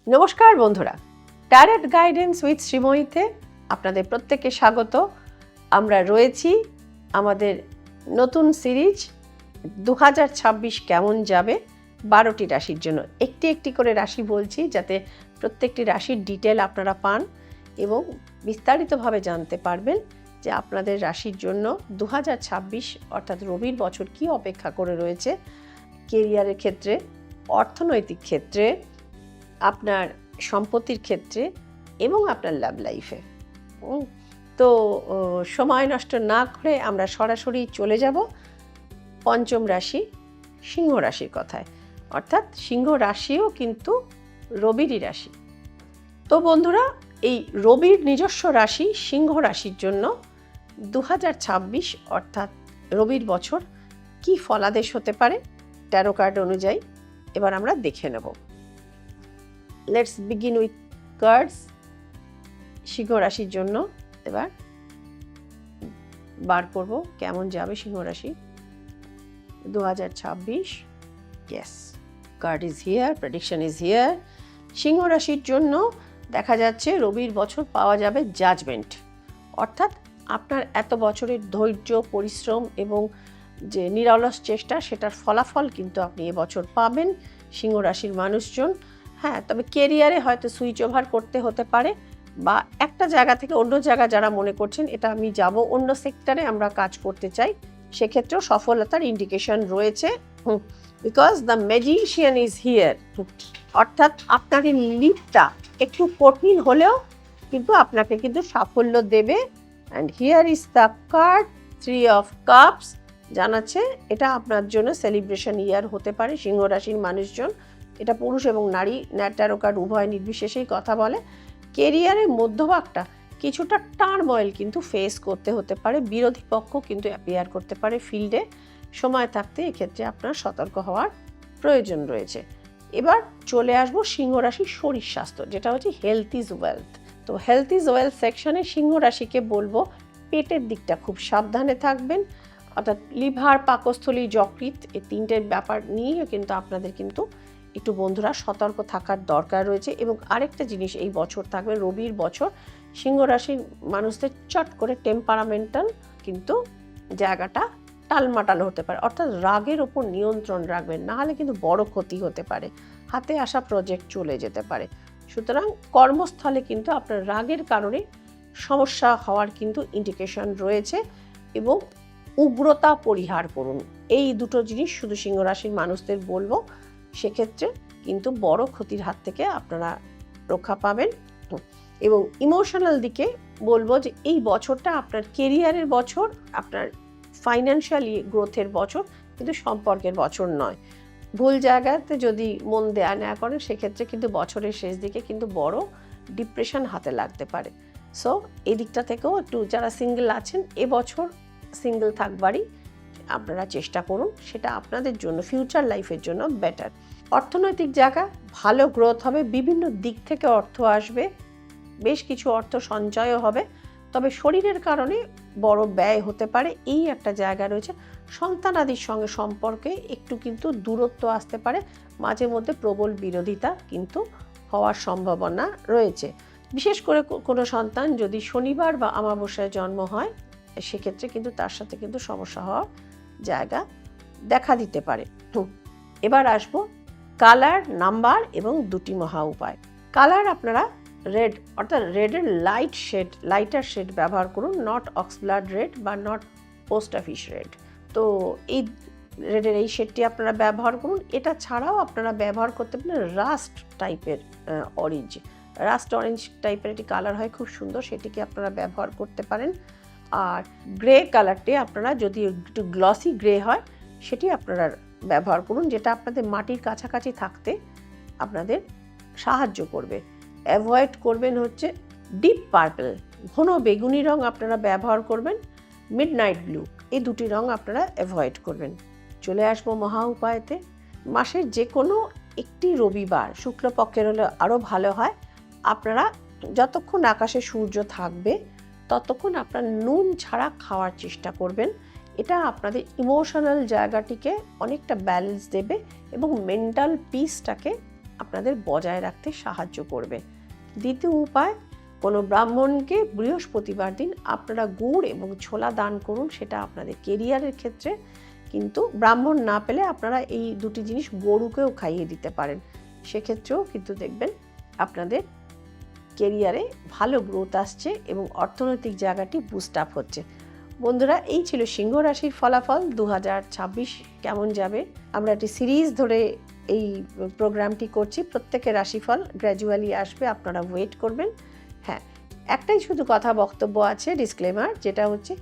নমস্কার বন্ধুরা, tarot guidance with শ্রীময়ীতে আপনাদের প্রত্যেককে স্বাগত। আমরা রয়েছি আমাদের নতুন সিরিজ 2026 কেমন যাবে 12টি রাশির জন্য। একটি একটি করে রাশি বলছি যাতে প্রত্যেকটি রাশির ডিটেল আপনারা পান এবং বিস্তারিতভাবে জানতে পারবেন যে আপনাদের রাশির জন্য 2026 অর্থাৎ রবির বছর কি অপেক্ষা করে রয়েছে কেরিয়ারের ক্ষেত্রে, অর্থনৈতিক ক্ষেত্রে, আপনার সম্পত্তির ক্ষেত্রে এবং আপনার লাভ লাইফে। তো সময় নষ্ট না করে আমরা সরাসরি চলে যাব পঞ্চম রাশি সিংহ রাশির কথায়। অর্থাৎ সিংহ রাশিও কিন্তু রবিরই রাশি। তো বন্ধুরা, এই রবির নিজস্ব রাশি সিংহ রাশির জন্য 2026 অর্থাৎ রবির বছর কি ফলাদেশ হতে পারে ট্যারো কার্ড অনুযায়ী এবার আমরা দেখে নেব। Let's begin with cards. সিংহ রাশির জন্য এবার বার করব কেমন যাবে সিংহ রাশি 2026। Yes, card is here, prediction is here. সিংহ রাশির জন্য দেখা যাচ্ছে রবির বছর পাওয়া যাবে জাজমেন্ট। অর্থাৎ আপনার এত বছরের ধৈর্য, পরিশ্রম এবং যে নিরলস চেষ্টা, সেটার ফলাফল কিন্তু আপনি এবছর পাবেন সিংহ রাশির মানুষজন। হ্যাঁ, তবে কেরিয়ারে হয়তো সুইচ ওভার করতে হতে পারে, বা একটা জায়গা থেকে অন্য জায়গা যারা মনে করছেন এটা আমি যাব, অন্য সেক্টরে আমরা কাজ করতে চাই, সেক্ষেত্রেও সফলতার ইন্ডিকেশন রয়েছে। Because the magician is here. অর্থাৎ আপনার এই লিপটা একটু কঠিন হলেও কিন্তু আপনাকে কিন্তু সাফল্য দেবে। And here is the card 3 of cups. জানাচ্ছে এটা আপনার জন্য সেলিব্রেশন ইয়ার হতে পারে সিংহ রাশির মানুষজন। এটা পুরুষ এবং নারী ট্যারো কার্ড উভয় নির্বিশেষেই কথা বলে। কেরিয়ারের মধ্যভাগটা কিছুটা টার্ময়েল কিন্তু ফেস করতে হতে পারে, বিরোধী পক্ষ কিন্তু অ্যাপিয়ার করতে পারে ফিল্ডে। সময় থাকতে এক্ষেত্রে আপনার সতর্ক হওয়ার প্রয়োজন রয়েছে। এবার চলে আসবো সিংহ রাশির শরীর স্বাস্থ্য, যেটা হচ্ছে হেলথ ইজ ওয়েলথ। তো হেলথ ইজ ওয়েলথ সেকশনে সিংহ রাশিকে বলবো পেটের দিকটা খুব সাবধানে থাকবেন। অর্থাৎ লিভার, পাকস্থলী, যকৃৎ, এই তিনটের ব্যাপার নিয়ে কিন্তু আপনাদের কিন্তু একটু বন্ধুরা সতর্ক থাকার দরকার রয়েছে। এবং আরেকটা জিনিস এই বছর থাকবে, রবির বছর সিংহ রাশির মানুষদের চট করে টেম্পারামেন্টাল কিন্তু জায়গাটা টালমাটাল হতে পারে। অর্থাৎ রাগের ওপর নিয়ন্ত্রণ রাখবেন, নাহলে কিন্তু বড় ক্ষতি হতে পারে, হাতে আসা প্রজেক্ট চলে যেতে পারে। সুতরাং কর্মস্থলে কিন্তু আপনার রাগের কারণে সমস্যা হওয়ার কিন্তু ইন্ডিকেশন রয়েছে এবং উগ্রতা পরিহার করুন। এই দুটো জিনিস শুধু সিংহ রাশির মানুষদের বলবো, সেক্ষেত্রে কিন্তু বড় ক্ষতির হাত থেকে আপনারা রক্ষা পাবেন। এবং ইমোশনাল দিকে বলবো যে এই বছরটা আপনার কেরিয়ারের বছর, আপনার ফাইন্যান্সিয়ালি গ্রোথের বছর, কিন্তু সম্পর্কের বছর নয়। ভুল জায়গাতে যদি মন দেয়া নেওয়া করেন, সেক্ষেত্রে কিন্তু বছরের শেষ দিকে কিন্তু বড় ডিপ্রেশন হাতে লাগতে পারে। সো এই দিকটা থেকেও একটু যারা সিঙ্গেল আছেন, এবছর সিঙ্গেল থাকবারই আপনারা চেষ্টা করুন, সেটা আপনাদের জন্য ফিউচার লাইফের জন্য বেটার। অর্থনৈতিক জায়গা ভালো গ্রোথ হবে, বিভিন্ন দিক থেকে অর্থ আসবে, বেশ কিছু অর্থ সঞ্চয়ও হবে, তবে শরীরের কারণে বড় ব্যয় হতে পারে, এই একটা জায়গা রয়েছে। সন্তানাদির সঙ্গে সম্পর্কে একটু কিন্তু দূরত্ব আসতে পারে, মাঝে মধ্যে প্রবল বিরোধিতা কিন্তু হওয়ার সম্ভাবনা রয়েছে। বিশেষ করে কোনো সন্তান যদি শনিবার বা অমাবস্যায় জন্ম হয়, সেক্ষেত্রে কিন্তু তার সাথে কিন্তু সমস্যা হওয়ার জায়গা দেখা দিতে পারে। এবার আসবো কালার, নাম্বার এবং দুটি মহা উপায়। কালার আপনারা রেড, অর্থাৎ রেডের লাইটার শেড ব্যবহার করুন, নট অক্সব্লাড রেড বা নট পোস্ট অফিস রেড। তো এই রেডের এই শেডটি আপনারা ব্যবহার করুন। এটা ছাড়াও আপনারা ব্যবহার করতে পারেন রাস্ট টাইপের অরেঞ্জ, রাস্ট অরেঞ্জ টাইপের একটি কালার হয়, খুব সুন্দর, সেটিকে আপনারা ব্যবহার করতে পারেন। আর গ্রে কালারটি আপনারা যদি একটু গ্লসি গ্রে হয়, সেটি আপনারা ব্যবহার করুন, যেটা আপনাদের মাটির কাছাকাছি থাকতে আপনাদের সাহায্য করবে। অ্যাভয়েড করবেন হচ্ছে ডিপ পার্পল, ঘন বেগুনি রং আপনারা ব্যবহার করবেন। মিডনাইট ব্লু, এই দুটি রং আপনারা অ্যাভয়েড করবেন। চলে আসবো মহা উপায়তে। মাসের যে কোনো একটি রবিবার, শুক্লপক্ষের হলে আরও ভালো হয়, আপনারা যতক্ষণ আকাশে সূর্য থাকবে ততক্ষণ আপনার নুন ছাড়া খাওয়ার চেষ্টা করবেন। এটা আপনাদের ইমোশনাল জায়গাটিকে অনেকটা ব্যালেন্স দেবে এবং মেন্টাল পিসটাকে আপনাদের বজায় রাখতে সাহায্য করবে। দ্বিতীয় উপায়, কোনো ব্রাহ্মণকে বৃহস্পতিবার দিন আপনারা গুড় এবং ছোলা দান করুন, সেটা আপনাদের কেরিয়ারের ক্ষেত্রে। কিন্তু ব্রাহ্মণ না পেলে আপনারা এই দুটি জিনিস গরুকেও খাইয়ে দিতে পারেন, সেক্ষেত্রেও কিন্তু দেখবেন আপনাদের কেরিয়ারে ভালো গ্রোথ আসছে এবং অর্থনৈতিক জায়গাটি বুস্ট আপ হচ্ছে। বন্ধুরা, এই ছিল সিংহ রাশির ফলাফল। 2026 কেমন যাবে, আমরা একটি সিরিজ ধরে এই প্রোগ্রামটি করছি, প্রত্যেকের রাশিফল গ্র্যাজুয়ালি আসবে, আপনারা ওয়েট করবেন। হ্যাঁ, একটাই শুধু কথা বক্তব্য আছে, ডিসক্লেমার, যেটা হচ্ছে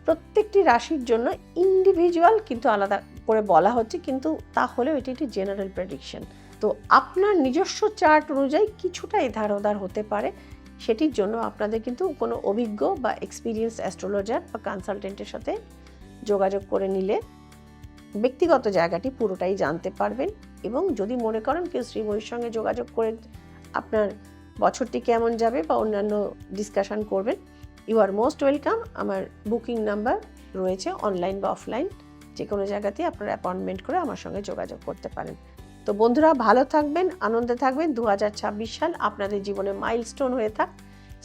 প্রত্যেকটি রাশির জন্য ইন্ডিভিজুয়াল কিন্তু আলাদা করে বলা হচ্ছে, কিন্তু তাহলেও এটি একটি জেনারেল প্রেডিকশন। তো আপনার নিজস্ব চার্ট অনুযায়ী কিছুটা এধার ওধার হতে পারে, সেটির জন্য আপনাদের কিন্তু কোনো অভিজ্ঞ বা এক্সপিরিয়েন্স অ্যাস্ট্রোলজার বা কনসালটেন্টের সাথে যোগাযোগ করে নিলে ব্যক্তিগত জায়গাটি পুরোটাই জানতে পারবেন। এবং যদি মনে করেন কেউ শ্রীময়ীর সঙ্গে যোগাযোগ করে আপনার বছরটি কেমন যাবে বা অন্যান্য ডিসকাশন করবেন, ইউ আর মোস্ট ওয়েলকাম। আমার বুকিং নাম্বার রয়েছে, অনলাইন বা অফলাইন যে কোনো জায়গাতেই আপনারা অ্যাপয়েন্টমেন্ট করে আমার সঙ্গে যোগাযোগ করতে পারেন। তো বন্ধুরা, ভালো থাকবেন, আনন্দে থাকবেন। 2026 সাল আপনাদের জীবনে মাইলস্টোন হয়ে থাক,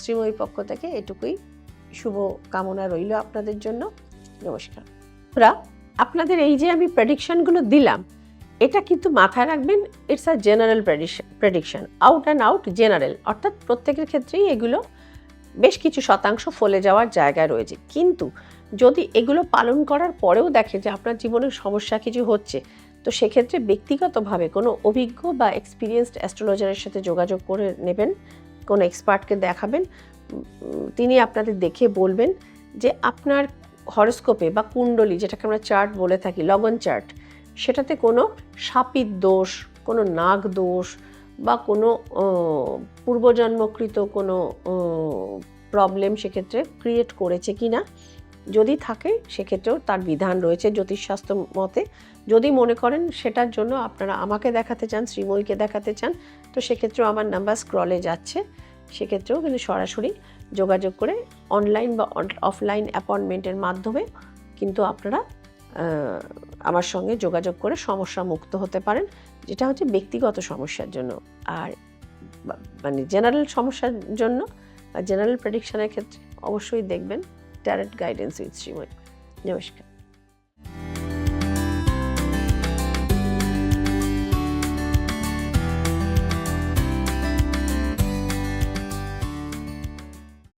শ্রীময়ীর পক্ষ থেকে এটুকুই শুভ কামনা রইল আপনাদের জন্য। নমস্কার। আপনাদের এই যে আমি প্রেডিকশনগুলো দিলাম, এটা কিন্তু মাথায় রাখবেন, it's a general prediction, out and out general, অর্থাৎ প্রত্যেকের ক্ষেত্রেই এগুলো বেশ কিছু শতাংশ ফলে যাওয়ার জায়গায় রয়েছে। কিন্তু যদি এগুলো পালন করার পরেও দেখে যে আপনার জীবনে সমস্যা কিছু হচ্ছে, তো সেক্ষেত্রে ব্যক্তিগতভাবে কোনো অভিজ্ঞ বা এক্সপিরিয়েন্সড অ্যাস্ট্রোলজারের সাথে যোগাযোগ করে নেবেন, কোনো এক্সপার্টকে দেখাবেন, তিনি আপনাদের দেখে বলবেন যে আপনার হরস্কোপে বা কুণ্ডলী, যেটাকে আমরা চার্ট বলে থাকি, লগন চার্ট, সেটাতে কোনো শাপিত দোষ, কোনো নাগ দোষ বা কোনো পূর্বজন্মকৃত কোনো প্রবলেম সেক্ষেত্রে ক্রিয়েট করেছে কি না, যদি থাকে সেক্ষেত্রেও তার বিধান রয়েছে জ্যোতিষশাস্ত্র মতে। যদি মনে করেন সেটার জন্য আপনারা আমাকে দেখাতে চান, শ্রীময়ীকে দেখাতে চান, তো সেক্ষেত্রেও আমার নাম্বার স্ক্রলে যাচ্ছে, সেক্ষেত্রেও কিন্তু সরাসরি যোগাযোগ করে অনলাইন বা অফলাইন অ্যাপয়েন্টমেন্টের মাধ্যমে কিন্তু আপনারা আমার সঙ্গে যোগাযোগ করে সমস্যা মুক্ত হতে পারেন, যেটা হচ্ছে ব্যক্তিগত সমস্যার জন্য। আর মানে জেনারেল সমস্যার জন্য বা জেনারেল প্রেডিকশনের ক্ষেত্রে অবশ্যই দেখবেন ট্যারট গাইডেন্স উইথ শ্রীময়ী। নমস্কার।